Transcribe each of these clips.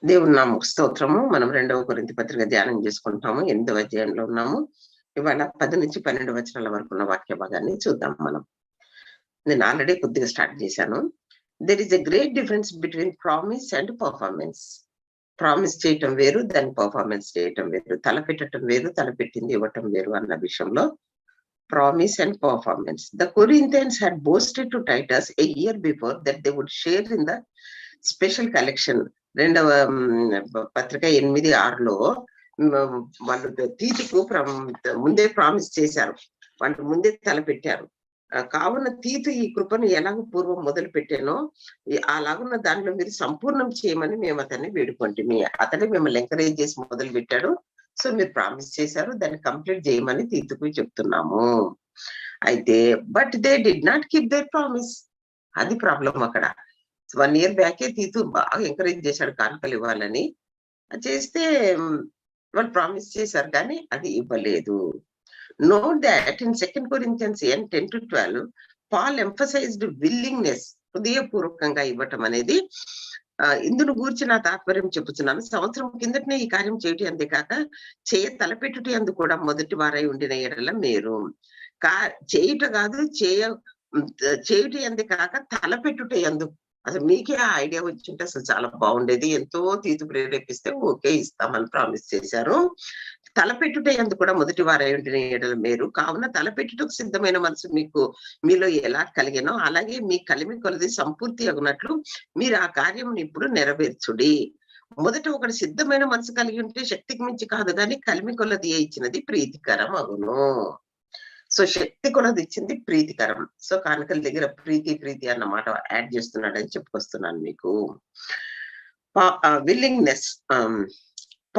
దేవుని నామముకు స్తోత్రము. మనం 2వ కొరింథీ పత్రిక ధ్యానం చేసుకుంటాము. 8వ అధ్యాయంలో ఉన్నాము. ఇవాళ 10-12 వచనాల వరకు ఉన్న వాక్య భాగాన్ని చూద్దాం మనం. నేను ఆల్రెడీ కొద్దిగా స్టార్ట్ చేశాను. There is a great difference between promise and performance. Promise చేయటం వేరు, దాన్ని పర్ఫార్మెన్స్ చేయటం వేరు. తలపెట్టడం వేరు, తలపెట్టింది ఇవ్వటం వేరు అన్న విషయంలో promise and performance. The Corinthians had boasted to Titus a year before that they would share in the special collection. 2వ పత్రిక 8:6లో వాళ్ళు తీతుకు ముందే ప్రామిస్ చేశారు, వాళ్ళు ముందే తలపెట్టారు. కావున తీతు ఈ కృపను ఎలాగో పూర్వం మొదలు పెట్టానో అలాగున్న దానిలో మీరు సంపూర్ణం చేయమని మేము అతన్ని వేడుకుంటే, అతనే మిమ్మల్ని ఎంకరేజ్ చేసి మొదలు పెట్టాడు. సో మీరు ప్రామిస్ చేశారు, దాన్ని కంప్లీట్ చేయమని తీతుకు చెప్తున్నాము. అయితే but they did not keep there promise. అది ప్రాబ్లం అక్కడ. 1 year బ్యాకే తీతు బాగా ఎంకరేజ్ చేశాడు కానుకలు ఇవ్వాలని. చేస్తే వాళ్ళు ప్రామిస్ చేశారు కానీ అది ఇవ్వలేదు. Note that in 2 Corinthians 10-12 Paul emphasized willingness. హృదయపూర్వకంగా ఇవ్వటం అనేది ఇందును గూర్చి నా తాత్పర్యం చెప్పుతున్నాను. సంవత్సరం కిందటనే ఈ కార్యం చేయటం అంతేకాక తలపెట్టుట అందు కూడా మొదటి వారై ఉండిన ఎడల మీరు చేయుట కాదు, చేయుట అంది కాక తలపెట్టుట ఎందు. అసలు మీకే ఆ ఐడియా వచ్చింటే అసలు చాలా బాగుండేది. ఎంతో తీతు ప్రేరేపిస్తే ఓకే ఇస్తామని ప్రామిస్ చేశారు. తలపెట్టుట ఎందు కూడా మొదటి వారై ఉండిన ఎడల మీరు, కావున తలపెట్టుటకు సిద్ధమైన మనసు మీలో ఎలా కలిగినో అలాగే మీ కలిమి కొలది సంపూర్తి అగునట్లు మీరు ఆ కార్యం ఇప్పుడు నెరవేర్చుడి. మొదట ఒకటి సిద్ధమైన మనసు కలిగి ఉంటే శక్తికి మించి కాదు కానీ కలిమి కొలది ఇచ్చినది ప్రీతికరం అగును. సో శక్తి కొలది ఇచ్చింది ప్రీతికరం. సో కానుకల దగ్గర ప్రీతి అన్నమాట యాడ్ చేస్తున్నాడని చెప్పుకొస్తున్నాను మీకు. Willingness.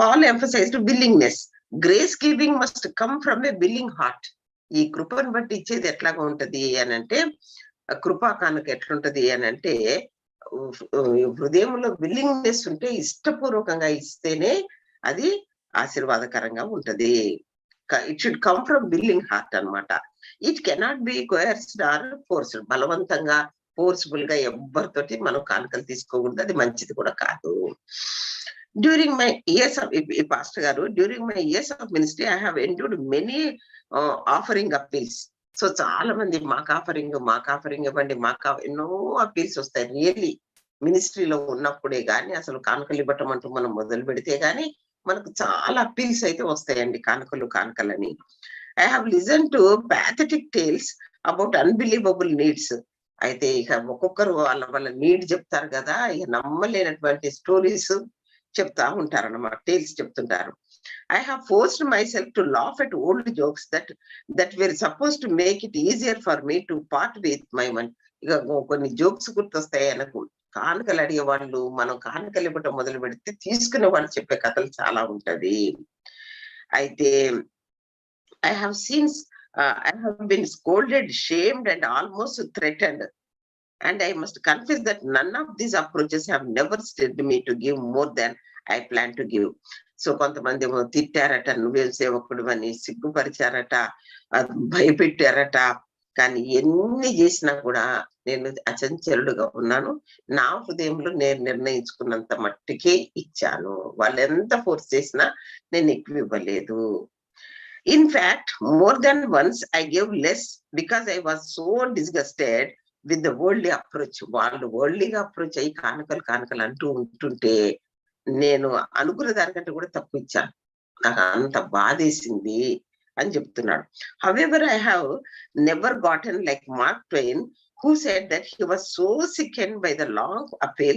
Paul emphasized willingness. Grace giving must come from a willing heart. ఈ కృపను బట్టి ఇచ్చేది ఎట్లాగా ఉంటది అని అంటే, కృపా కానుక ఎట్లుంటది అని అంటే, హృదయంలో విల్లింగ్నెస్ ఉంటే, ఇష్టపూర్వకంగా ఇస్తేనే అది ఆశీర్వాదకరంగా ఉంటది. It should come from willing heart అన్నమాట. It cannot be coerced or forced. బలవంతంగా ఫోర్స్ఫుల్ గా ఎవ్వరితోటి మనం కానుకలు తీసుకోకూడదు, అది మంచిది కూడా కాదు. During my years of pastor గారు, during my years of ministry I have endured many offering appeals. So చాలా మంది మాకు ఆఫరింగ్ ఇవ్వండి, ఎన్నో అపీల్స్ వస్తాయి. రియల్లీ మినిస్ట్రీలో ఉన్నప్పుడే గాని, అసలు కానుకలు ఇవ్వటం అంటూ మనం మొదలు పెడితే గాని మనకు చాలా అపీల్స్ అయితే వస్తాయండి, కానుకలని. I have listen to pathetic tales about unbelievable needs. అయితే ఇక ఒక్కొక్కరు వాళ్ళ నీడ్ చెప్తారు కదా, ఇక నమ్మలేనటువంటి స్టోరీస్ చెప్తా ఉంటారు అన్నమాట, టేల్స్ చెప్తుంటారు. I have forced myself to laugh at old jokes that were suppose to make it easier for me to part with my money. ఇక కొన్ని జోక్స్ గుర్తొస్తాయి నాకు. కానుకలు అడిగే వాళ్ళు, మనం కానుకలు ఇవ్వటం మొదలు పెడితే తీసుకునే వాళ్ళు చెప్పే కథలు చాలా ఉంటది. అయితే I have been scolded, shamed and almost threatened. And I must confess that none of these approaches have never stirred me to give more than I plan to give. So కొంతమంది ఏమో తిట్టారట, నువ్వేం సేవకుడు అని, సిగ్గుపరిచారట, భయపెట్టారట. కానీ ఎన్ని చేసినా కూడా నేను అచంచలుడుగా ఉన్నాను. నా హృదయంలో నేను నిర్ణయించుకున్నంత మట్టికే ఇచ్చాను. వాళ్ళు ఎంత ఫోర్స్ చేసినా నేను ఎక్కువ ఇవ్వలేదు. In fact more than once I gave less because I was so disgusted with the worldly approach. వాళ్ళు వరల్డ్లీగా అప్రోచ్ అయ్యి కానుకలు అంటూ ఉంటుంటే నేను అనుకున్న దానికంటే కూడా తక్కువ ఇచ్చాను. నాకు అంత బాధేసింది అని చెప్తున్నాడు. However I have never గాటన్ like Mark Twain, who said that he was so sickened by the long appeal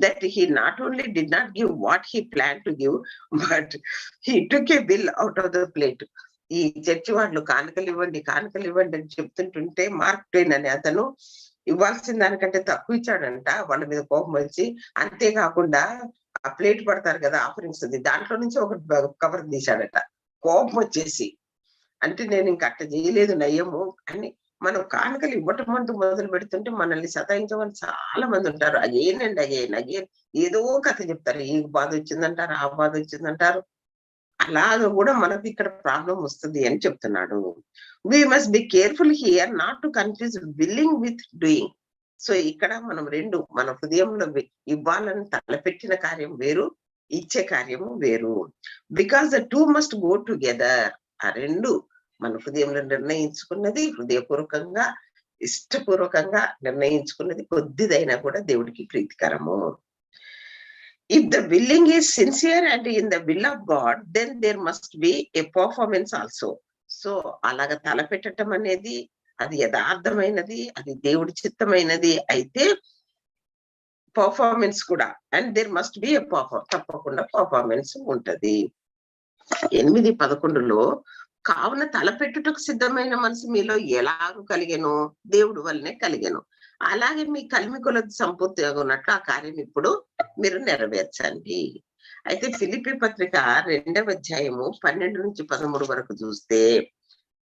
that he not only did not give what he planned to give, but he took a bill out of the plate. ఈ church వాళ్ళు కానుకలు ఇవ్వండి అని చెప్తుంటుంటే Mark Twain అనే అతను ఇవ్వాల్సిన దానికంటే తక్కువ ఇచ్చాడంట. వాళ్ళ మీద కోపం వచ్చి, అంతేకాకుండా ఆ ప్లేట్ పడతారు కదా ఆఫరింగ్స్, దాంట్లో నుంచి ఒక కవర్ తీశాడట కోపం వచ్చేసి. అంటే నేను ఇంక అట్లా చేయలేదు నయ్యము అని. మనం కానుకలు ఇవ్వటం అంటూ మొదలు పెడుతుంటే మనల్ని సతాయించే వాళ్ళు చాలా మంది ఉంటారు. అగైన్ ఏదో కథ చెప్తారు. ఈ బాధ వచ్చిందంటారు, ఆ బాధ వచ్చిందంటారు. అలాగ కూడా మనకు ఇక్కడ ప్రాబ్లం వస్తుంది అని చెప్తున్నాడు. We must be careful here not to confuse willing with doing. So ఇక్కడ మనం రెండు మన హృదయంలో ఇవ్వాలని తలపెట్టిన కార్యం వేరు, ఇచ్చే కార్యము వేరు. Because the two must go together. ఆ రెండు మన హృదయంలో నిర్ణయించుకున్నది, హృదయపూర్వకంగా ఇష్టపూర్వకంగా నిర్ణయించుకున్నది కొద్దిదైనా కూడా దేవుడికి ప్రీతికరము. If the willing is sincere and in the will of God, then there must be a performance also. So అలాగ తలపెట్టడం అనేది అది యథార్థమైనది, అది దేవుడి చిత్తమైనది అయితే పర్ఫార్మెన్స్ కూడా, and there must be a తప్పకుండా పర్ఫార్మెన్స్ ఉంటది. 8:11 కావున తలపెట్టుటకు సిద్ధమైన మనసు మీలో ఎలాగూ కలిగెను, దేవుడు వల్లనే కలిగెను. అలాగే మీ కలిమి కొలది సంపూర్తి ఉన్నట్లు ఆ కార్యం ఇప్పుడు మీరు నెరవేర్చండి. అయితే ఫిలిప్పీ పత్రిక 2వ అధ్యాయము 12-13 వరకు చూస్తే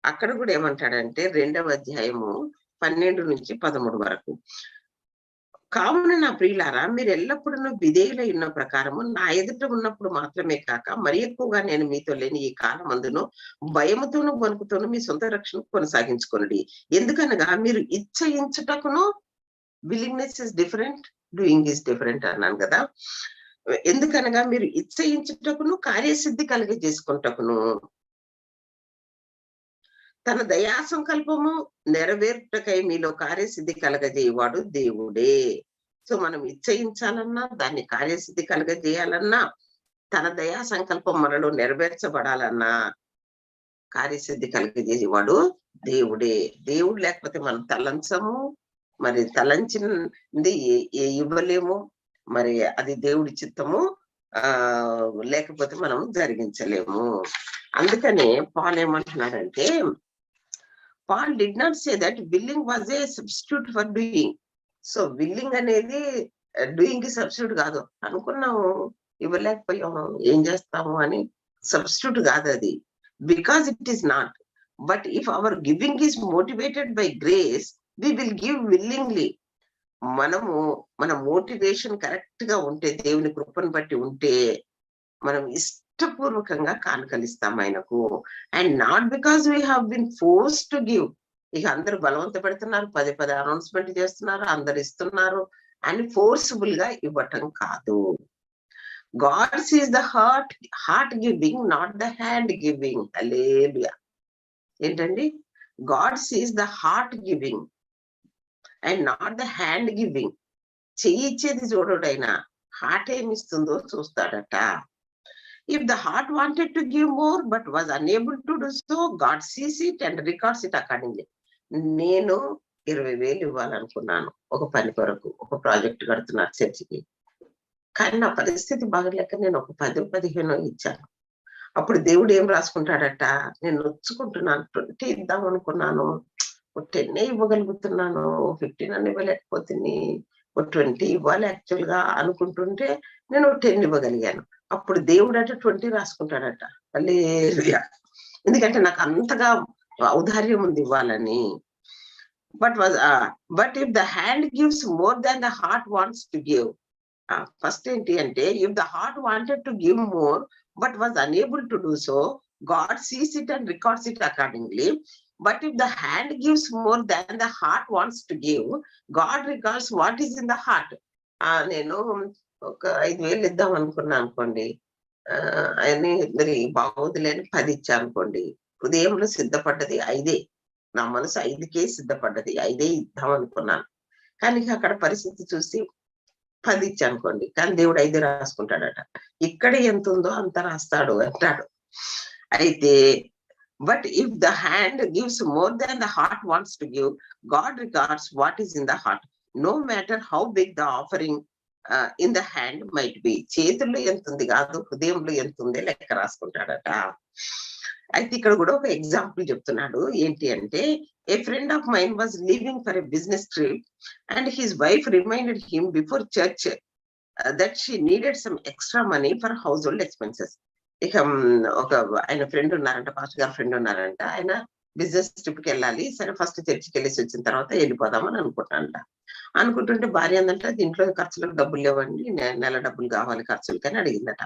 అక్కడ కూడా ఏమంటాడంటే 2వ అధ్యాయము 12-13 వరకు, కావున నా ప్రియులారా మీరు ఎల్లప్పుడూ విధేయులై ఉన్న ప్రకారము నా ఎదుట ఉన్నప్పుడు మాత్రమే కాక మరి ఎక్కువగా నేను మీతో లేని ఈ కాలమందును భయముతోను వణుకుతోను మీ సొంత రక్షణ కొనసాగించుకోండి. ఎందుకనగా మీరు ఇచ్చయించుటకును, willingness is different, doing is different అన్నాను కదా. ఎందుకనగా మీరు ఇచ్చయించుటకును కార్యసిద్ధి చేసుకుంటకును తన దయా సంకల్పము నెరవేర్టకై మీలో కార్యసిద్ధి కలగజేయవాడు దేవుడే. సో మనం ఇచ్చయించాలన్నా, దాన్ని కార్యసిద్ధి కలగజేయాలన్నా, తన దయా సంకల్పం మనలో నెరవేర్చబడాలన్నా కార్యసిద్ధి కలగజేసేవాడు దేవుడే. దేవుడు లేకపోతే మనం తలంచము, మరి తలంచింది ఇవ్వలేము, మరి అది దేవుడి చిత్తము లేకపోతే మనం జరిగించలేము. అందుకనే పాల్ ఏమంటున్నాడంటే, Paul did not say that willing was a substitute for doing. So willing అనేది డూయింగ్ కి సబ్స్టిట్యూట్ కాదు. అనుకున్నాము ఇవ్వలేకపోయాము ఏం చేస్తాము అని సబ్స్టిట్యూట్ కాదు అది, because it is not. But if our giving is motivated by grace we will give willingly. మన మోటివేషన్ కరెక్ట్ గా ఉంటే, దేవుని కృపను బట్టి ఉంటే మనం ఇష్టపూర్వకంగా కానుకలిస్తాం ఆయనకు. And not because we have been force to give. ఇక అందరూ బలవంత పెడుతున్నారు, పదే అనౌన్స్మెంట్ చేస్తున్నారు, అందరు ఇస్తున్నారు అని ఫోర్స్ఫుల్ గా ఇవ్వటం కాదు. God sees the heart giving, not the hand giving. Hallelujah. ఏంటండి? God sees the heart giving and not the hand giving. చెయ్యి ఇచ్చేది చూడడైనా హార్ట్ ఏమిస్తుందో చూస్తాడట. If the heart wanted to give more but was unable to do so, God sees it and records it accordingly. నేను 20,000 ఇవ్వాలనుకున్నాను ఒక పని కొరకు, ఒక ప్రాజెక్ట్ కడుతున్నారు చర్చికి. కానీ నా పరిస్థితి బాగలేక నేను ఒక 10-15 ఇచ్చాను. అప్పుడు దేవుడు ఏం రాసుకుంటాడట, నేను నొచ్చుకుంటున్నాను, 20 ఇద్దాం అనుకున్నాను, 10 ఇవ్వగలుగుతున్నాను, 15 అని ఇవ్వలేకపోతుంది, 20 ఇవ్వాలి యాక్చువల్ గా అనుకుంటుంటే నేను 10 ఇవ్వగలిగాను. అప్పుడు దేవుడు అట 20 రాసుకుంటాడట. హల్లెలూయా. ఎందుకంటే నాకు అంతగా ఔదార్యం ఉంది ఇవ్వాలని. But if the hand gives more than the heart wants to give. First ఏంటి అంటే, if the heart wanted to give more but was unable to do so, God sees it and records it accordingly. But if the hand gives more than the heart wants to give, God records what is in the heart. నేను ఒక 5,000 ఇద్దాం అనుకున్నా అనుకోండి, ఆయన్ని మరి బాగోదులే అని 10 ఇచ్చా అనుకోండి, హృదయంలో సిద్ధపడ్డది 5. నా మనసు 5కే సిద్ధపడ్డది, 5 ఇద్దాం అనుకున్నాను. కానీ అక్కడ పరిస్థితి చూసి 10 ఇచ్చా అనుకోండి, కానీ దేవుడు 5 రాసుకుంటాడట. ఇక్కడ ఎంత ఉందో అంత రాస్తాడు అంటాడు. అయితే but if the hand gives more than the heart wants to give, God records what is in the heart, no matter how big the offering in the hand might be. చేతుల్లో ఎంత ఉంది కాదు, హృదయంలో ఎంత ఉంది లెక్క రాసుకుంటాడట. అయితే ఇక్కడ కూడా ఒక ఎగ్జాంపుల్ చెప్తున్నాడు. ఏంటి అంటే, a friend of mine was leaving for a business trip and his wife reminded him before church that she needed some extra money for household expenses. ఇక ఒక ఆయన ఫ్రెండ్ ఉన్నారంట, పాస్టర్ గారు ఫ్రెండ్ ఉన్నారంట. ఆయన బిజినెస్ ట్రిప్ కి వెళ్ళాలి, సరే ఫస్ట్ చర్చికి వెళ్ళేసి వచ్చిన తర్వాత వెళ్ళిపోదామని అనుకుంటానంట. అనుకుంటుంటే భార్య అందంట, దీంట్లో ఖర్చులకు డబ్బులు లేవండి, నెల డబ్బులు కావాలి ఖర్చులకి అని అడిగిందట.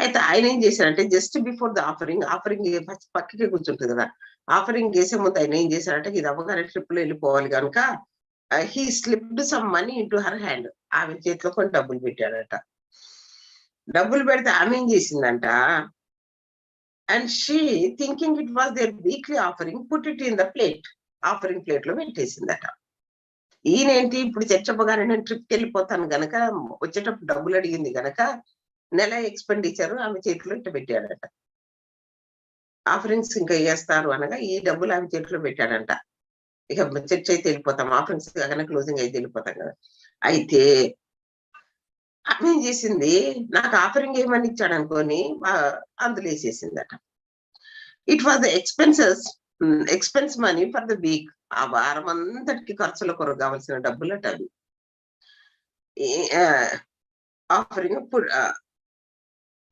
అయితే ఆయన ఏం చేశారంటే, జస్ట్ బిఫోర్ ద ఆఫరింగ్ పక్కకే కూర్చుంటుంది కదా, ఆఫరింగ్ చేసే ముందు ఆయన ఏం చేశారంటే, ఇది అవ్వగానే ట్రిప్ లో వెళ్ళిపోవాలి కనుక he slipped some money into her hand. ఆమె చేతిలో కొన్ని డబ్బులు పెట్టాడట. డబ్బులు పెడితే ఆమె ఏం చేసిందంట, and she thinking it was there weekly offering, put it in the plate. Offering plate లో పెట్టేసిందట. ఈయనేంటి ఇప్పుడు చర్చపోగానే నేను ట్రిప్కి వెళ్ళిపోతాను గనక, వచ్చేటప్పుడు డబ్బులు అడిగింది గనక నెల ఎక్స్పెండిచర్ ఆమె చేతిలో ఇట్ట పెట్టాడట. ఆఫరింగ్స్ ఇంకా వేస్తారు అనగా ఈ డబ్బులు ఆమె చేతిలో పెట్టాడంట. ఇక చర్చ్ అయితే వెళ్ళిపోతాం, ఆఫరింగ్స్ కాగానే క్లోజింగ్ అయితే వెళ్ళిపోతాం కదా. అయితే ఆమె ఏం చేసింది, నాకు ఆఫరింగ్ ఏమని ఇచ్చాడు అనుకొని అందులో వేసేసిందట. It was the expense money for the week. ఆ వారం అంతటికి ఖర్చుల కొరకు కావాల్సిన డబ్బులట అవి. Offering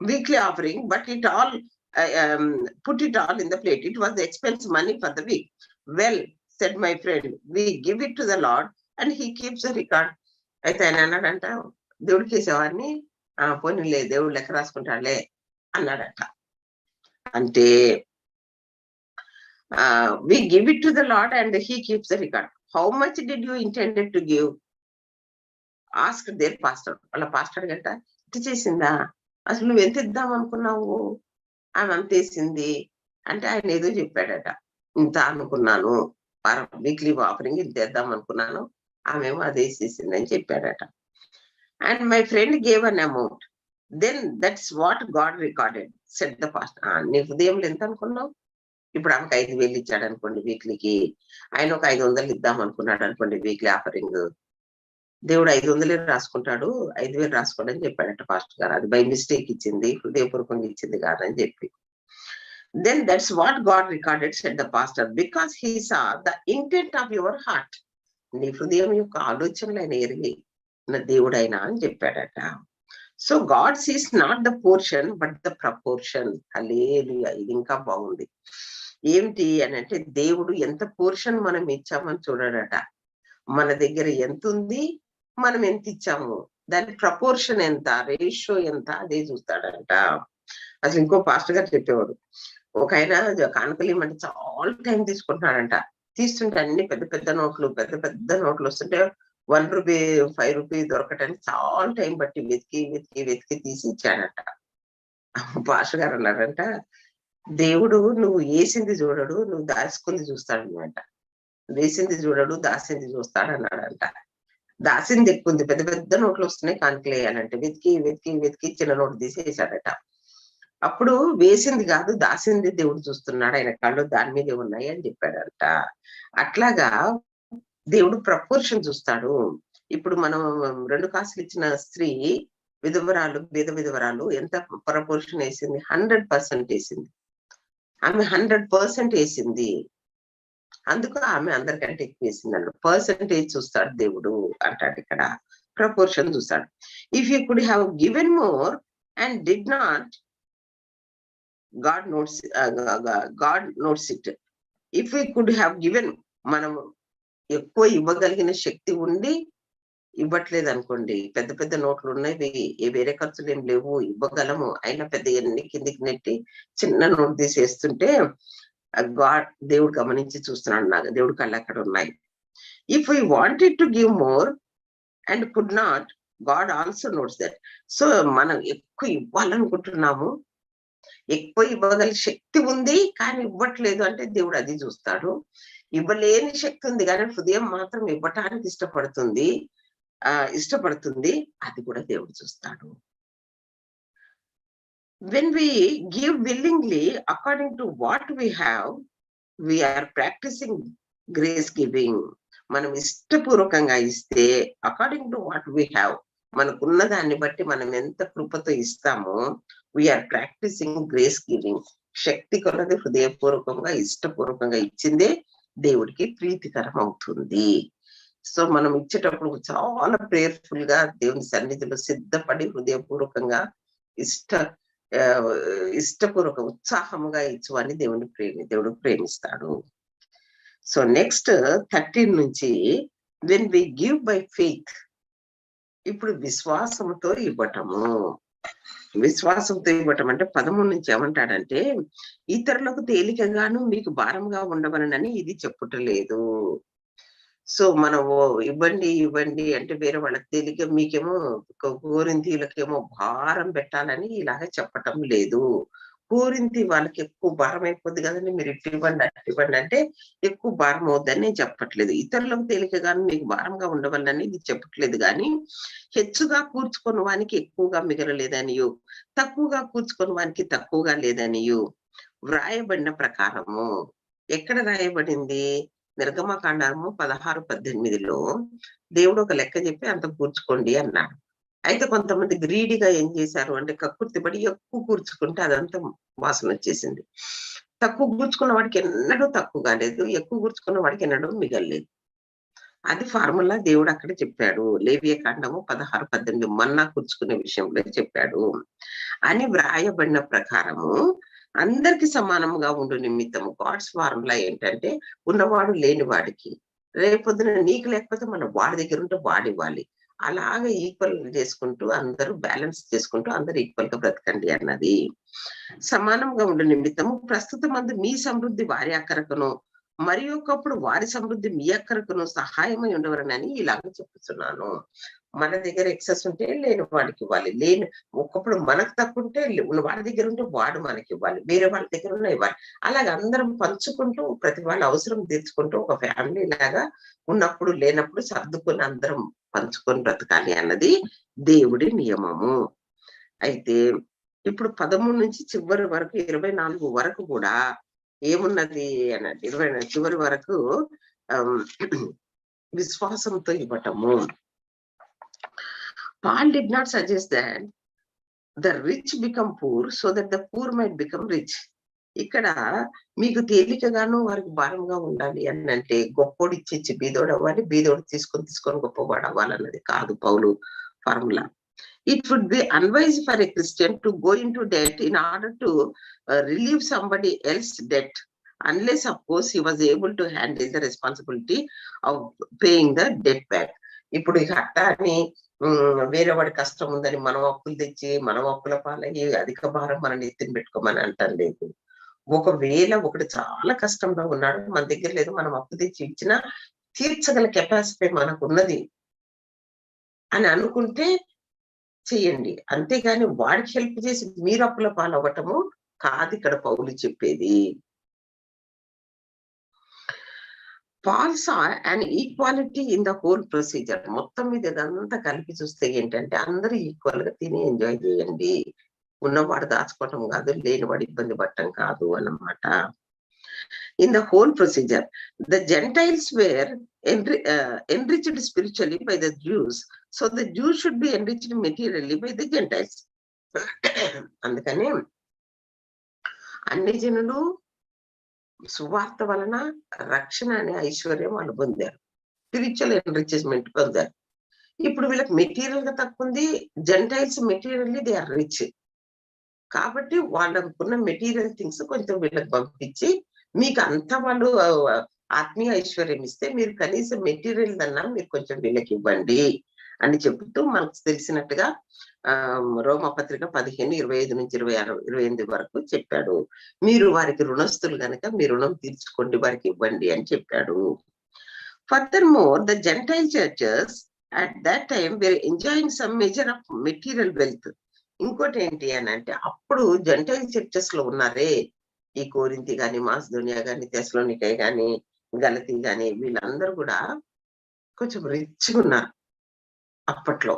weekly offering, but it all put it all in the plate. It was the expense money for the week. Well, said my friend, we give it to the Lord and he keeps a record. అయితే ఆయన అన్నాడంట, దేవుడికి వేసేవాడిని పోనీలే దేవుడు లెక్క రాసుకుంటాడులే అన్నాడట. అంటే we give it to the Lord and he keeps the record. How much did you intended to give? Asked their pastor. వాళ్ళ పాస్టర్ గంట ఇటు చేసిందా, అసలు నువ్వు ఎంత ఇద్దాం అనుకున్నావు? ఆమె అంతేసింది అంటే ఆయన ఏదో చెప్పాడట, ఇంత అనుకున్నాను, వీక్లీ ఆఫరింగ్ ఇంత వేద్దాం అనుకున్నాను, ఆమెమో అది వేసేసింది అని చెప్పాడట. And my friend gave an amount, then that's what God recorded, set the past. నీ హృదయంలో ఎంత అనుకున్నావు? ఇప్పుడు ఆమెకు 5,000 ఇచ్చాడు అనుకోండి వీక్లీకి, ఆయన ఒక 500 ఇద్దాం అనుకున్నాడు అనుకోండి వీక్లీ ఆఫరింగ్. దేవుడు 500 రాసుకుంటాడు, 5,000 రాసుకోండి అని చెప్పాడట పాస్టర్ గారు. అది బై మిస్టేక్ ఇచ్చింది, హృదయపూర్వకంగా ఇచ్చింది కాదని చెప్పి. Then that's what God recorded, said the pastor, because he saw the intent of your heart. నీ హృదయం యొక్క ఆలోచనలు ఆయన ఎరిగి నా దేవుడైనా అని చెప్పాడట. So God sees not the portion but the proportion. హల్లెలూయా. ఇది ఇంకా బాగుంది. ఏమిటి అని అంటే, దేవుడు ఎంత పోర్షన్ మనం ఇచ్చామని చూడడట. మన దగ్గర ఎంత ఉంది, మనం ఎంత ఇచ్చాము, దాని ప్రపోర్షన్ ఎంత, రేషియో ఎంత, అదే చూస్తాడంట. అసలు ఇంకో పాస్టర్ గారు చెప్పేవాడు, ఒక ఆయన కానుకలు ఇవ్వమంటే చాలా టైం తీసుకుంటున్నాడంట. తీస్తుంటే అన్ని పెద్ద పెద్ద నోట్లు వస్తుంటే 1 రూపీ 5 రూపీ దొరకటానికి చాలా టైం బట్టి వెతికి తీసి ఇచ్చాడంట. పాస్టర్ గారు అన్నాడంట, దేవుడు నువ్వు వేసింది చూడడు, నువ్వు దాచుకుంది చూస్తాడనమాట. వేసింది చూడడు, దాసింది చూస్తాడు అన్నాడంట. దాసింది ఎక్కువ ఉంది, పెద్ద పెద్ద నోట్లు వస్తున్నాయి కానుకలు వేయాలంటే, వెతికి చిన్న నోటు తీసి వేసాడట. అప్పుడు వేసింది కాదు దాసింది దేవుడు చూస్తున్నాడు, ఆయన కళ్ళు దాని మీదే ఉన్నాయి అని చెప్పాడంట. అట్లాగా దేవుడు ప్రపోర్షన్ చూస్తాడు. ఇప్పుడు మనం 2 కాసులు ఇచ్చిన స్త్రీ బీద విధవరాలు ఎంత ప్రపోర్షన్ వేసింది? 100% వేసింది. ఆమె 100% వేసింది. అందుకు ఆమె అందరికంటే ఎక్కువ వేసింది అన్నాడు. పర్సంటేజ్ చూస్తాడు దేవుడు అంటాడు ఇక్కడ, ప్రపోర్షన్ చూస్తాడు. If you could have given more and did not, God notes it. If you could have given, మనం ఎక్కువ ఇవ్వగలిగిన శక్తి ఉండి ఇవ్వట్లేదు అనుకోండి, పెద్ద పెద్ద నోట్లు ఉన్నాయి, వేరే ఖర్చులు ఏం లేవు, ఇవ్వగలము, అయినా పెద్ద ఎన్ని కిందికి నెట్టి చిన్న నోట్ తీసేస్తుంటే గాడ్, దేవుడు గమనించి చూస్తున్నాడు, నాకు దేవుడు కళ్ళు అక్కడ ఉన్నాయి. If we wanted to give more and could not, God also notes that. So మనం ఎక్కువ ఇవ్వాలనుకుంటున్నాము, ఎక్కువ ఇవ్వగల శక్తి ఉంది కానీ ఇవ్వట్లేదు అంటే దేవుడు అది చూస్తాడు. ఇవ్వలేని శక్తి ఉంది కానీ హృదయం మాత్రం ఇవ్వటానికి ఇష్టపడుతుంది, అది కూడా దేవుడు చూస్తాడు. When we give willingly according to what we have, we are practicing grace giving. మనం ఇష్టపూర్వకంగా ఇస్తే, according to what we have, మనకున్న దాన్ని బట్టి మనం ఎంత కృపతో ఇస్తామో, వీఆర్ ప్రాక్టీసింగ్ గ్రేస్ గివింగ్. శక్తి కొలది హృదయపూర్వకంగా ఇష్టపూర్వకంగా ఇచ్చిందే దేవుడికి ప్రీతికరం అవుతుంది. సో మనం ఇచ్చేటప్పుడు చాలా ప్రేయర్ఫుల్ గా దేవుని సన్నిధిలో సిద్ధపడి హృదయపూర్వకంగా ఇష్టపూర్వక ఉత్సాహముగా ఇచ్చువని దేవుడు ప్రేమిస్తాడు. సో నెక్స్ట్ 13 నుంచి, when we give by faith, ఇప్పుడు విశ్వాసంతో ఇవ్వటము. విశ్వాసంతో ఇవ్వటం అంటే 13 నుంచి ఏమంటాడంటే, ఇతరులకు తేలికగాను మీకు భారంగా ఉండవలనని ఇది చెప్పుటలేదు. సో మనము ఇవ్వండి ఇవ్వండి అంటే వేరే వాళ్ళకి తెలియక మీకేమో కోరింతీలకేమో భారం పెట్టాలని ఇలాగ చెప్పటం లేదు. కోరింతి వాళ్ళకి ఎక్కువ భారం అయిపోద్ది కదండి, మీరు ఇటు ఇవ్వండి అటు ఇవ్వండి అంటే ఎక్కువ భారం అవుద్దని నేను చెప్పట్లేదు. ఇతరులకు తేలికగాను మీకు భారంగా ఉండవల్లని ఇది చెప్పట్లేదు గాని, హెచ్చుగా కూర్చుకున్న వానికి ఎక్కువగా మిగలలేదనియు, తక్కువగా కూర్చుకున్న వానికి తక్కువగా లేదనియు వ్రాయబడిన ప్రకారము. ఎక్కడ రాయబడింది? నిర్గమకాండము 16:18లో దేవుడు ఒక లెక్క చెప్పి అంత కూర్చుకోండి అన్నాడు. అయితే కొంతమంది గ్రీడీగా ఏం చేశారు అంటే కక్కుర్తి పడి ఎక్కువ కూర్చుకుంటే అదంతా వాసన వచ్చేసింది. తక్కువ కూర్చుకున్న వాడికి ఎన్నడూ తక్కువ కాలేదు, ఎక్కువ కూర్చుకున్న వాడికి ఎన్నడూ మిగలలేదు. అది ఫార్ములా దేవుడు అక్కడ చెప్పాడు. లేవియకాండము 16:18 మన్నా కూర్చుకునే విషయంలో చెప్పాడు అని వ్రాయబడిన ప్రకారము అందరికి సమానంగా ఉండు నిమిత్తము గాడ్స్ ఫార్ములా ఏంటంటే ఉన్నవాడు లేని వాడికి, రేపొద్దున నీకు లేకపోతే మన వాడి దగ్గర ఉంటే వాడివ్వాలి. అలాగే ఈక్వల్ చేసుకుంటూ అందరూ బ్యాలెన్స్ చేసుకుంటూ అందరూ ఈక్వల్ గా బ్రతకండి అన్నది. సమానంగా ఉండు నిమిత్తము ప్రస్తుతమందు మీ సమృద్ధి వారి అక్కరకును మరి ఒకప్పుడు వారి సమృద్ధి మీ అక్కరకును సహాయమై ఉండవరనని ఇలాగ చెప్తున్నాను. మన దగ్గర ఎక్సెస్ ఉంటే లేని వాడికి ఇవ్వాలి, లేని ఒకప్పుడు మనకు తక్కువ ఉంటే వాడి దగ్గర ఉంటే వాడు మనకి ఇవ్వాలి, వేరే వాళ్ళ దగ్గర ఉన్న ఇవ్వాలి. అలాగ అందరం పంచుకుంటూ ప్రతి వాళ్ళ అవసరం తీర్చుకుంటూ ఒక ఫ్యామిలీ లాగా ఉన్నప్పుడు లేనప్పుడు సర్దుకొని అందరం పంచుకొని బ్రతకాలి అన్నది దేవుడి నియమము. అయితే ఇప్పుడు 13 నుంచి చివరి వరకు 24 వరకు కూడా ఏమున్నది అన్నది 20 చివరి వరకు విశ్వాసంతో ఇవ్వటము. Paul did not suggest that the rich become poor so that the poor might become rich. ఇక్కడ మీకు తేలికగాను వారికి భారంగా ఉండాలి అని అంటే గొప్పోడు ఇచ్చి బీదోడు అవ్వాలి, బీదోడు తీసుకొని గొప్పవాడు అవ్వాలన్నది కాదు పౌలు formula. It would be unwise for a Christian to go into debt in order to relieve somebody else's debt, unless of course he was able to handle the responsibility of paying the debt back. ఇప్పుడు ఇక అట్టాని వేరే వాడి కష్టం ఉందని మనం అప్పులు తెచ్చి మనం అప్పుల పాలయ్యి అధిక భారం మన నెత్తిన పెట్టుకోమని అంటాం లేదు. ఒకవేళ ఒకటి చాలా కష్టంలో ఉన్నాడు, మన దగ్గర లేదు, మనం అప్పు తెచ్చి ఇచ్చినా తీర్చగల కెపాసిటీ మనకు ఉన్నది అని అనుకుంటే చెయ్యండి. అంతేగాని వాడికి హెల్ప్ చేసి మీరు అప్పుల పాలవ్వటము కాదు ఇక్కడ పౌలు చెప్పేది. Paul saw an equality in the whole procedure. మొత్తం మీద ఇదంతా కలిపి చూస్తే ఏంటంటే అందరూ ఈక్వల్ గా తిని ఎంజాయ్ చేయండి, ఉన్నవాడు దాచుకోవటం కాదు, లేనివాడు ఇబ్బంది పడటం కాదు అన్నమాట. In the whole procedure, the Gentiles were enriched spiritually by the Jews, so the Jews should be enriched materially by the Gentiles. అందుకని అన్ని జనులు సువార్త వలన రక్షణ అనే ఐశ్వర్యం వాళ్ళు పొందారు, స్పిరిచువల్ ఎన్రిచ్మెంట్ పొందారు. ఇప్పుడు వీళ్ళకి మెటీరియల్ గా తక్కువ ఉంది, gentiles materially they are rich. కాబట్టి వాళ్ళకున్న మెటీరియల్ థింగ్స్ కొంచెం వీళ్ళకి పంపించి మీకు అంతా వాళ్ళు ఆత్మీయ ఐశ్వర్యం ఇస్తే మీరు కనీసం మెటీరియల్ దన్నా మీరు కొంచెం వీళ్ళకి ఇవ్వండి అని చెబుతూ మనకు తెలిసినట్టుగా రోమపత్రిక 15:25-26-28 వరకు చెప్పాడు. మీరు వారికి రుణస్తులు కనుక మీ రుణం తీర్చుకోండి, వారికి ఇవ్వండి అని చెప్పాడు. Furthermore, the Gentile churches at that time were enjoying some measure of material wealth. ఇంకోటి ఏంటి అని అంటే అప్పుడు జెంటైల్ చర్చెస్ లో ఉన్నారే, ఈ కోరింతి గాని, మాసిదోనియా గాని, తెస్సలోనికే గాని, గలతీ గాని, వీళ్ళందరూ కూడా కొంచెం రిచ్గా ఉన్నారు అప్పట్లో.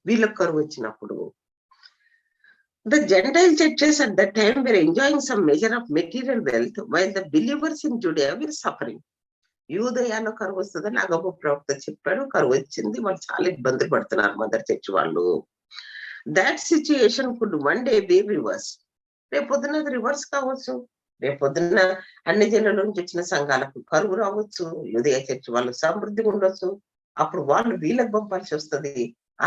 వీళ్ళకి కరువు వచ్చినప్పుడు the Gentile churches at that time were enjoying some measure of material wealth while the believers in Judea were suffering. యూదయాలో కరువు వస్తుందని అగబు ప్రవక్త చెప్పాడు, కరువు వచ్చింది, వాళ్ళు చాలా ఇబ్బందులు పడుతున్నారు మదర్ చర్చ్ వాళ్ళు. That situation could one day B reverse. రేపొద్దున అది రివర్స్ కావచ్చు, రేపొద్దున అన్ని జిల్లాల నుంచి వచ్చిన సంఘాలకు కరువు రావచ్చు, యూదయ చర్చ్ వాళ్ళు సమృద్ధిగా ఉండొచ్చు, అప్పుడు వాళ్ళు వీళ్ళకి పంపాల్సి వస్తుంది.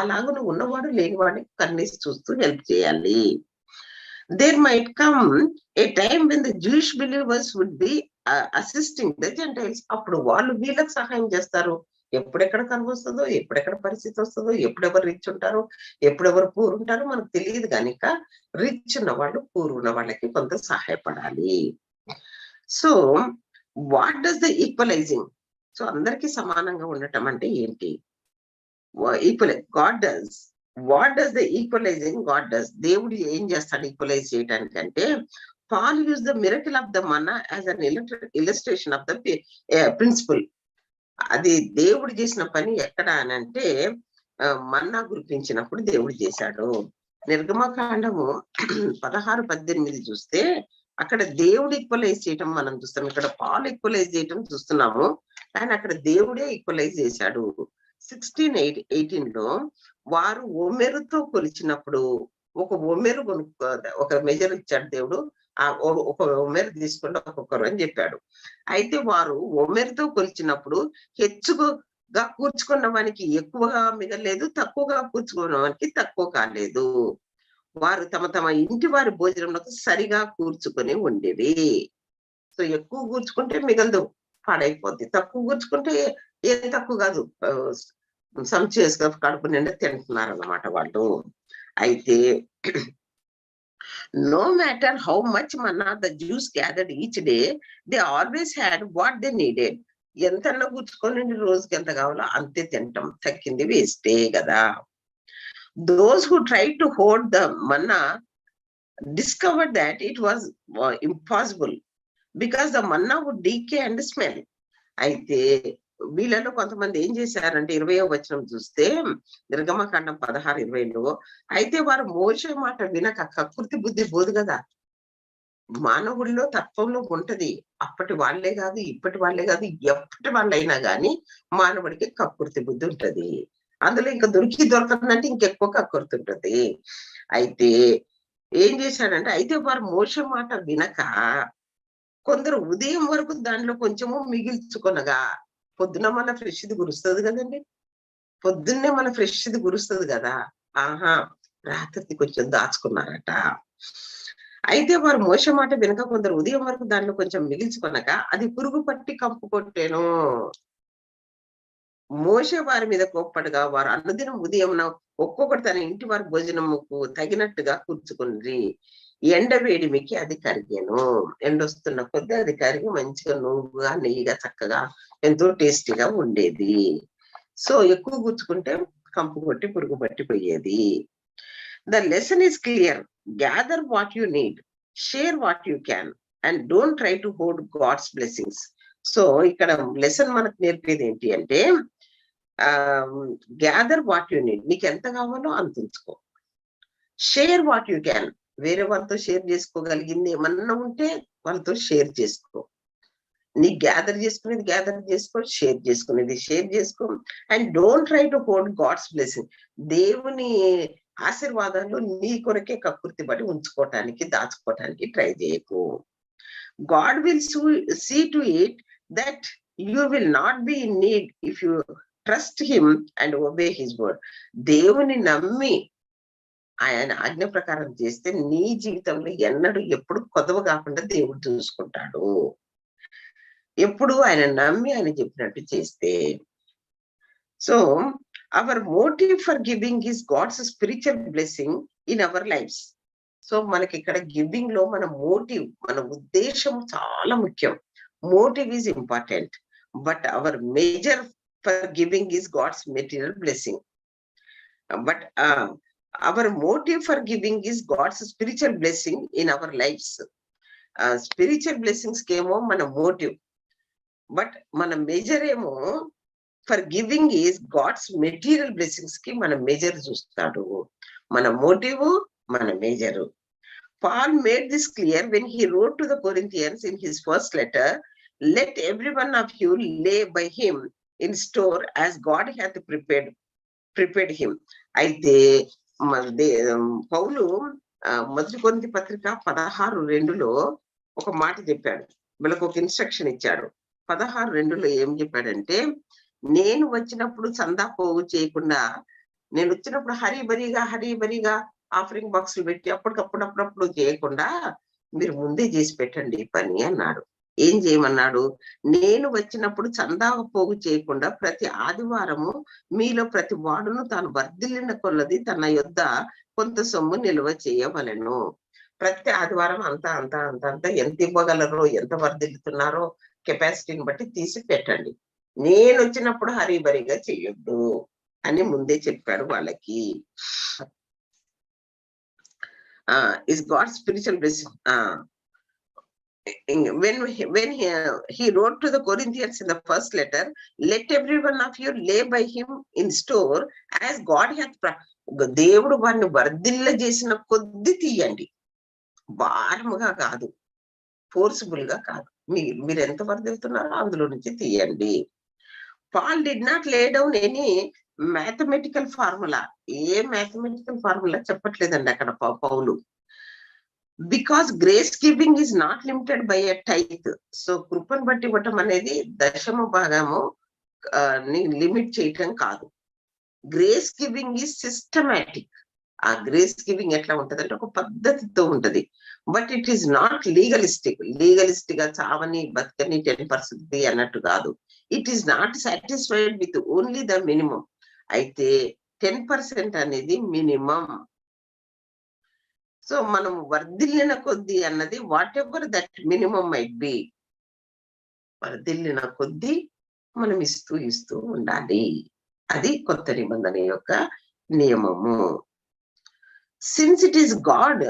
అలాగ నువ్వు ఉన్నవాడు లేనివాడిని కన్నీసి చూస్తూ హెల్ప్ చేయాలి. There might come a time when the Jewish believers would be assisting the Gentiles. అప్పుడు వాళ్ళు వీళ్ళకి సహాయం చేస్తారు. ఎప్పుడెక్కడ కరువు వస్తుందో, ఎప్పుడెక్కడ పరిస్థితి వస్తుందో, ఎప్పుడెవరు రిచ్ ఉంటారో, ఎప్పుడెవరు పూర్ ఉంటారో మనకు తెలియదు కనుక రిచ్ ఉన్న వాళ్ళు పూర్ ఉన్న వాళ్ళకి కొంత సహాయపడాలి. So what does the equalising? So అందరికీ సమానంగా ఉండటం అంటే ఏంటి? Equal God does. What does the equalising God does? దేవుడు ఏం చేస్తాడు ఈక్వలైజ్ చేయడానికంటే, Paul use the miracle of the manna as an illustration of the principle. అది దేవుడు చేసిన పని ఎక్కడ అని అంటే, మన్నా కురిపించినప్పుడు దేవుడు చేశాడు. నిర్గమకాండము 16-18 చూస్తే అక్కడ దేవుడు ఈక్వలైజ్ చేయటం మనం చూస్తాం. ఇక్కడ పాల్ ఈక్వలైజ్ చేయటం చూస్తున్నాము, కానీ అక్కడ దేవుడే ఈక్వలైజ్ చేశాడు. 16:18 వారు ఓమెరుతో కొలిచినప్పుడు ఒక ఓమెరు ఒక మెజర్ ఇచ్చాడు దేవుడు. ఒక ఓమెరు తీసుకుంటే ఒక్కొక్కరు అని చెప్పాడు. అయితే వారు ఓమెరుతో కొలిచినప్పుడు హెచ్చుగా కూర్చుకున్న వానికి ఎక్కువగా మిగలేదు, తక్కువగా కూర్చుకున్న వానికి తక్కువ కాలేదు. వారు తమ తమ ఇంటి వారి భోజనంలో సరిగా కూర్చుకొని ఉండేవి. సో ఎక్కువ కూర్చుకుంటే మిగలదు, పాడైపోద్ది. తక్కువ కూర్చుకుంటే ఏం తక్కువ కాదు, సంచేసుగా కడుపు నిండా తింటున్నారు అన్నమాట వాళ్ళు. అయితే no matter how much manna the Jews gathered each day, they always had what they needed. ఎంతన్నా కూర్చుకొని రోజుకి ఎంత కావాలో అంతే తింటాం, తక్కింది వేస్టే కదా. Those who tried to hoard the manna discovered that it was impossible because the manna would decay and smell. అయితే వీళ్ళలో కొంతమంది ఏం చేశారంటే 20వ వచనం చూస్తే, నిర్గమకాండం 16:20 అయితే వారు మోషే మాట వినక, కకృతి బుద్ధి పోదు కదా, మానవుడిలో తత్వంలో ఉంటది. అప్పటి వాళ్ళే కాదు, ఇప్పటి వాళ్ళే కాదు, ఎప్పటి వాళ్ళైనా గాని మానవుడికి కకృతి బుద్ధి ఉంటది. అందులో ఇంకా దొరకదంటే ఇంకెక్కువ కకృతి ఉంటది. అయితే ఏం చేశాడంటే, అయితే వారు మోషే మాట వినక కొందరు ఉదయం వరకు దానిలో కొంచెము మిగిల్చుకొనగా, పొద్దున మన ఫ్రెష్ది గురుస్తుంది కదండి, పొద్దున్నే మన ఫ్రెష్ది గురుస్తుంది కదా, రాత్రికి కొంచెం దాచుకున్నారట. అయితే వారు మోషే మాట వినక కొందరు ఉదయం వరకు దానిలో కొంచెం మిగిల్చుకొనక అది పురుగు పట్టి కంపు కొట్టేను. మోషే వారి మీద కోప్పడగా వారు అనుదినం ఉదయం ఒక్కొక్కటి తన ఇంటి వారి భోజనముకు తగినట్టుగా కూర్చుకుని ఎండ వేడిమికి అది కరిగాను. ఎండొస్తున్న కొద్దీ అది కరిగి మంచిగా నువ్వుగా నెయ్యిగా చక్కగా ఎంతో టేస్టీగా ఉండేది. సో ఎక్కువ కూర్చుకుంటే కంపు కొట్టి పురుగు పట్టిపోయేది. The lesson is clear. Gather what you need, share what you can, and don't try to hold God's blessings. So ఇక్కడ లెసన్ మనకు నేర్పేది ఏంటి అంటే, గ్యాదర్ వాట్ యు నీడ్, నీకు ఎంత కావాలో అంత ఉంచుకో. షేర్ వాట్ యు క్యాన్, వేరే వాళ్ళతో షేర్ చేసుకోగలిగింది ఏమన్నా ఉంటే వాళ్ళతో షేర్ చేసుకో. నీ గ్యాదర్ చేసుకునేది గ్యాదర్ చేసుకో, షేర్ చేసుకునేది షేర్ చేసుకో. And don't try to hold God's blessing, దేవుని ఆశీర్వాదాలు నీ కొరకే కకృతి పడి ఉంచుకోవటానికి, దాచుకోవటానికి ట్రై చేయకు. God will see to it that you will not be in need if you trust him and obey his word. దేవుని నమ్మి ఆయన ఆజ్ఞ ప్రకారం చేస్తే నీ జీవితంలో ఎన్నడూ ఎప్పుడు కొదవ కాకుండా దేవుడు చూసుకుంటాడు, ఎప్పుడు ఆయన నమ్మి ఆయన చెప్పినట్టు చేస్తే. So our motive for giving is God's spiritual blessing in our lifes. So మనకి ఇక్కడ గివింగ్ లో మన మోటివ్, మన ఉద్దేశం చాలా ముఖ్యం. Motive is important, but our major for giving is God's material blessing. But our motive for giving is God's spiritual blessing in our lives. Spiritual blessings కేమో మన మోటివ్, బట్ మన మెజర్ ఏమో for giving is God's material blessings కి మన measure చూస్తాడు. మన motive, మన measure. Paul made this clear when he wrote to the Corinthians in his first letter, let every one of you lay by him in store as God hath prepared him. అయితే పౌలు మొదటి కొరింథీ పత్రిక 16:2 ఒక మాట చెప్పాడు, వీళ్ళకి ఒక instruction ఇచ్చాడు. 16:2 ఏం చెప్పాడంటే, నేను వచ్చినప్పుడు చందా పోగు చేయకుండా, నేను వచ్చినప్పుడు హరీబరీగా ఆఫరింగ్ బాక్సులు పెట్టి అప్పుడప్పుడు చేయకుండా మీరు ముందే చేసి పెట్టండి ఈ పని అన్నాడు. ఏం చేయమన్నాడు? నేను వచ్చినప్పుడు చందా పోగు చేయకుండా ప్రతి ఆదివారము మీలో ప్రతి వాడును తాను వర్ధిల్లిన కొలది తన యొద్ద కొంత సొమ్ము నిల్వ చేయవలెను. ప్రతి ఆదివారం అంత ఎంత ఇవ్వగలరో, ఎంత వర్ధిల్లుతున్నారో కెపాసిటీని బట్టి తీసి పెట్టండి. నేను వచ్చినప్పుడు హరీబరిగా చెయ్యొద్దు అని ముందే చెప్పాడు వాళ్ళకి. Is God spiritual blessing. When he wrote to the Corinthians in the first letter, let every one of you lay by him in store as God hath దేవుడు వారిని వర్ధిల్ల చేసిన కొద్ది తీయండి, భారముగా కాదు, ఫోర్సిబుల్ గా కాదు, మీరు ఎంత వర్ధిల్తున్నారో అందులో నుంచి తీయండి. Paul did not lay down any mathematical formula. A mathematical formula చెప్పట్లేదండి అక్కడ పౌలు. Because grace giving is not limited by a tithe. So కృపను బట్టి ఇవ్వటం అనేది దశమ భాగము లిమిట్ చేయటం కాదు. Grace giving is systematic. ఆ గ్రేస్ గివింగ్ ఎట్లా ఉంటది అంటే ఒక పద్ధతితో ఉంటది. But it is not legalistic. Legalistic గా చావని బతకని 10% అన్నట్టు కాదు. It is not satisfied with only the minimum. అయితే 10% అనేది మినిమం. సో మనం వర్ధిల్లిన కొద్ది అన్నది whatever that minimum might be, వర్ధిల్లిన కొద్ది మనం ఇస్తూ ఉండాలి. అది కొత్త నిబంధన యొక్క నియమము. Since it is God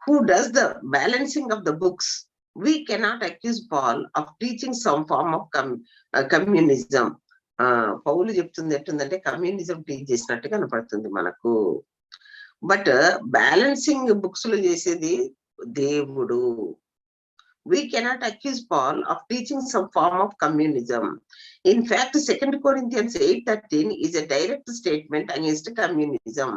who does the balancing of the books, we cannot accuse Paul of teaching some form of communism. పౌలు చెప్తుంది ఎట్టుందంటే కమ్యూనిజం టీచ్ చేసినట్టు కనపడుతుంది మనకు. బట్ బ్యాలెన్సింగ్ బుక్స్ లో చేసేది దేవుడు. We cannot accuse Paul of teaching some form of communism. In fact, 2 Corinthians 8:13 is a direct statement against communism.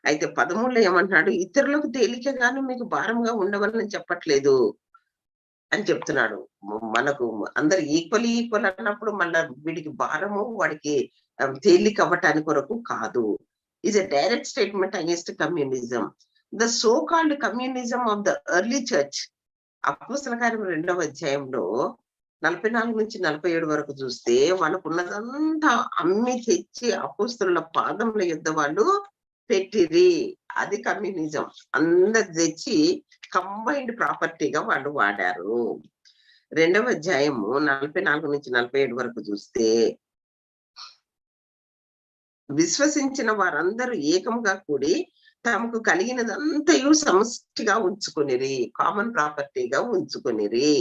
అయితే 13లో ఏమంటున్నాడు, ఇతరులకు తేలికగాను మీకు భారంగా ఉండవాలని చెప్పట్లేదు అని చెప్తున్నాడు. మనకు అందరు ఈక్వల్ అన్నప్పుడు మళ్ళా వీడికి భారము వాడికి తేలిక అవ్వటానికి కొరకు కాదు. Is a direct statement against communism. The so called communism of the early church. అపోస్తల కార్యం 2వ అధ్యాయంలో 44 నుంచి 47 వరకు చూస్తే వాళ్ళకున్నదంతా అమ్మి తెచ్చి అపోస్తలుల పాదముల యొద్ద వాళ్ళు పెట్టిరి. అది కమ్యూనిజం. అందరు తెచ్చి కంబైన్డ్ ప్రాపర్టీగా వాళ్ళు వాడారు. 2వ అధ్యాయము 44 నుంచి 47 వరకు చూస్తే విశ్వసించిన వారందరూ ఏకముగా కూడి తమకు కలిగినదంతయు సమష్టిగా ఉంచుకొనిరి, కామన్ ప్రాపర్టీగా ఉంచుకొనిరి.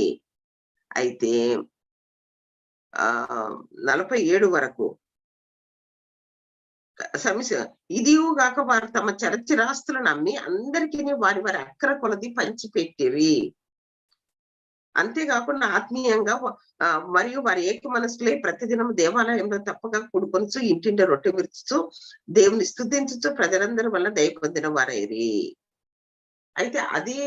అయితే 47 వరకు ఇదిగాక వారు తమ చరచరాస్తులను అమ్మి అందరికీ వారి వారి అక్కర కొలది పంచిపెట్టిరి. అంతేకాకుండా ఆత్మీయంగా మరియు వారి ఏక మనసులే ప్రతిదినం దేవాలయంలో తప్పగా కూడుకొనుచు ఇంటింటి రొట్టె విరుచుతూ దేవుని స్తుతించుతూ ప్రజలందరి వల్ల దయ పొందిన వారైరి. అయితే అది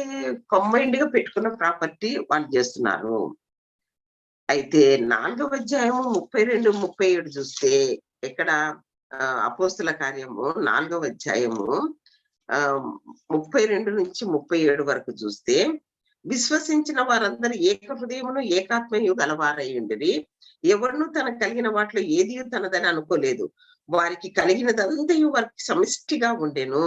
కంబైన్డ్ గా పెట్టుకున్న ప్రాపర్టీ వాళ్ళు చేస్తున్నారు. అయితే 4వ అధ్యాయము 32-37 చూస్తే ఇక్కడ అపోస్తల కార్యము 4వ అధ్యాయము 32 నుంచి 37 వరకు చూస్తే విశ్వసించిన వారందరూ ఏక హృదయమును ఏకాత్మయు గలవారై ఉండిరి. ఎవరును తనకు కలిగిన వాటిలో ఏది తనదని అనుకోలేదు. వారికి కలిగినదంతయు వారికి సమిష్టిగా ఉండెను.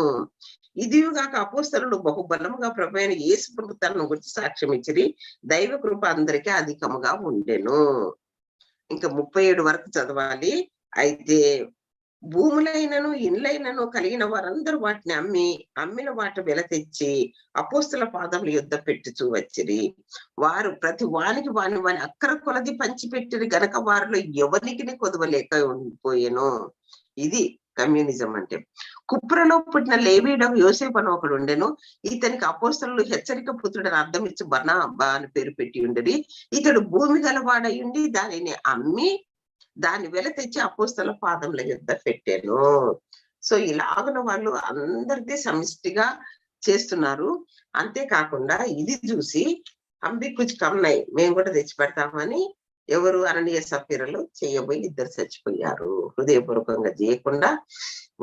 ఇదిగాక అపోస్తలులు బహుబలముగా ప్రభువైన యేసు పునరుత్థానమును గురించి సాక్ష్యం ఇచ్చిరి. దైవ కృప అందరికీ అధికముగా ఉండెను. ఇంకా 37 వరకు చదవాలి. అయితే భూములైనను ఇండ్లైనను కలిగిన వారందరూ వాటిని అమ్మిన వాటి వెల తెచ్చి అపోస్తల పాదముల యొద్ద పెట్టుచూ వచ్చిరి. వారు ప్రతి వానికి వాని అక్కర కొలది పంచిపెట్టిరి గనక వారిలో ఎవరికి కొదవలేక ఉండిపోయాను. ఇది కమ్యూనిజం అంటే. కుప్రలో పుట్టిన లేవీయుడకు యోసేపు అని ఒకడు ఉండెను. ఇతనికి అపోస్తలులు హెచ్చరిక పుత్రుడని అర్థం ఇచ్చి బర్నబా అని పేరు పెట్టి ఉండేది. ఇతడు భూమి గలవాడై ఉండి దానిని అమ్మి దాని వెల తెచ్చి అపోస్తల పాదముల యొద్ద పెట్టాను. సో ఇలాగున వాళ్ళు అందరిది సమిష్టిగా చేస్తున్నారు. అంతేకాకుండా ఇది చూసి అంబి కుచి కమ్నాయి మేము కూడా తెచ్చి పెడతామని ఎవరు అననీయ సఫీరలు చేయబోయి ఇద్దరు చచ్చిపోయారు. హృదయపూర్వకంగా చేయకుండా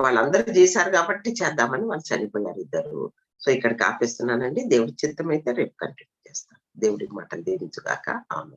వాళ్ళందరూ చేశారు కాబట్టి చేద్దామని వాళ్ళు చనిపోయారు ఇద్దరు. సో ఇక్కడికి ఆపేస్తున్నానండి. దేవుడి చిత్తం అయితే రేపు కంటిన్యూ చేస్తాను. దేవుడి మాటలు దీవించుగాక. ఆమె